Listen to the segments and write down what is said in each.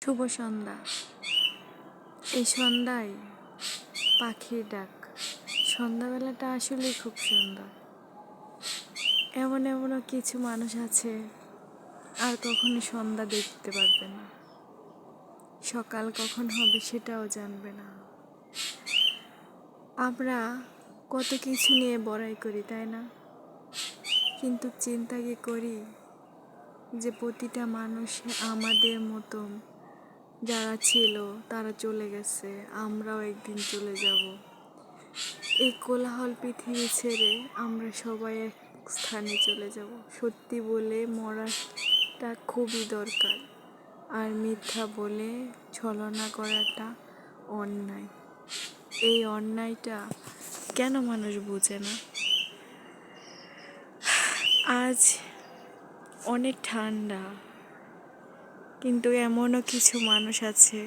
শুভ সন্ধ্যা। এই সন্ধ্যায় পাখির ডাক। সন্ধ্যাবেলাটা আসলেই খুব সুন্দর। এমনও কিছু মানুষ আছে আর কখনো সন্ধ্যা দেখতে পারবে না, সকাল কখন হবে সেটাও জানবে না। আমরা কত কিছু নিয়ে বড়াই করি, তাই না? কিন্তু চিন্তা কি করি যে প্রতিটা মানুষ আমাদের মতো যারা ছিল তারা চলে গেছে, আমরাও একদিন চলে যাব। এই কোলাহল পৃথিবী ছেড়ে আমরা সবাই এক স্থানে চলে যাব। সত্যি বলে মরাটা খুবই দরকার, আর মিথ্যা বলে ছলনা করাটা অন্যায়। এই অন্যায়টা কেন মানুষ বুঝে না? আজ অনেক ঠান্ডা, কিন্তু এমনও কিছু মানুষ আছে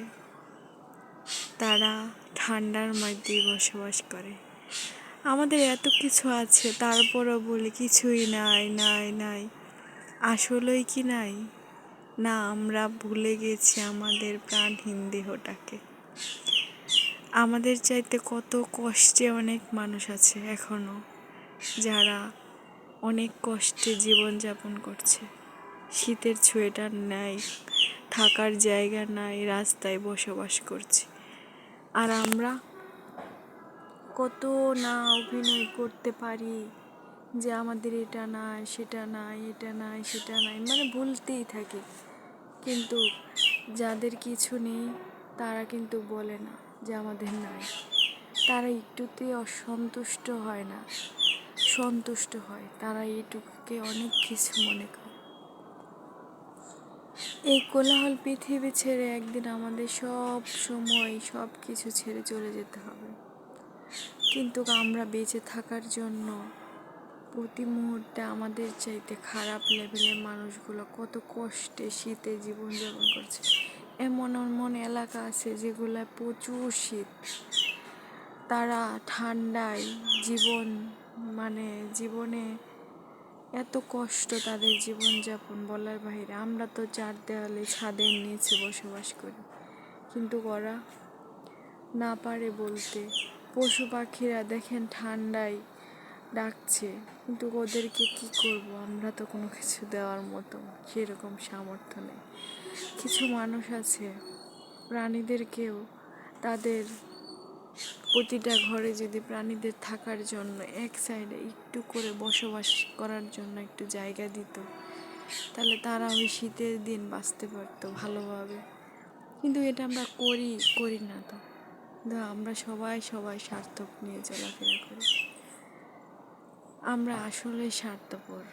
তারা ঠান্ডার মধ্যেই বসবাস করে। আমাদের এত কিছু আছে, তারপরও বলি কিছুই নাই নাই নাই। আসলেই কি নাই? না, আমরা ভুলে গেছি আমাদের প্রাণহীন দেহটাকে। আমাদের চাইতে কত কষ্টে অনেক মানুষ আছে এখনো, যারা অনেক কষ্টে জীবনযাপন করছে। শীতের সোয়েটার নাই, থাকার জায়গা নাই, রাস্তায় বসবাস করছে। আর আমরা কত না অভিনয় করতে পারি যে আমাদের এটা নাই, সেটা নাই, এটা নাই, সেটা নাই, মানে বলতেই থাকি। কিন্তু যাদের কিছু নেই তারা কিন্তু বলে না যে আমাদের নাই। তারা একটুতে অসন্তুষ্ট হয় না, সন্তুষ্ট হয়। তারা এইটুকুকে অনেক কিছু মনে করে। এই কোলাহল পৃথিবী ছেড়ে একদিন আমাদের সব সময় সব কিছু ছেড়ে চলে যেতে হবে। কিন্তু আমরা বেঁচে থাকার জন্য প্রতি মুহূর্তে আমাদের চাইতে খারাপ লেভেলের মানুষগুলো কত কষ্টে শীতে জীবনযাপন করছে। এমন এলাকা আছে যেগুলোয় প্রচুর শীত, তারা ঠান্ডায় জীবনে এত কষ্ট তাদের জীবনযাপন বলার বাইরে। আমরা তো চার দেওয়ালে ছাদের নিচে বসবাস করি, কিন্তু ওরা না পারে বলতে। পশু পাখিরা দেখেন ঠান্ডায় ডাকছে, কিন্তু ওদেরকে কি করব? আমরা তো কোনো কিছু দেওয়ার মতো সেরকম সামর্থ্য নেই। কিছু মানুষ আছে প্রাণীদেরকেও তাদের প্রতিটা ঘরে যদি প্রাণীদের থাকার জন্য এক সাইডে একটু করে বসবাস করার জন্য একটু জায়গা দিত, তাহলে তারা ওই শীতের দিন বাঁচতে পারতো ভালোভাবে। কিন্তু এটা আমরা করি না তো। আমরা সবাই স্বার্থ নিয়ে চলাফেরা করি। আমরা আসলে স্বার্থপর,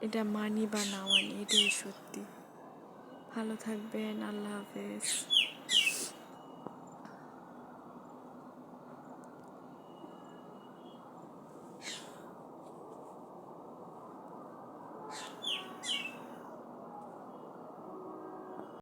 এটা মানি বা না মানি, এটাই সত্যি। ভালো থাকবেন, আল্লাহ হাফেজ।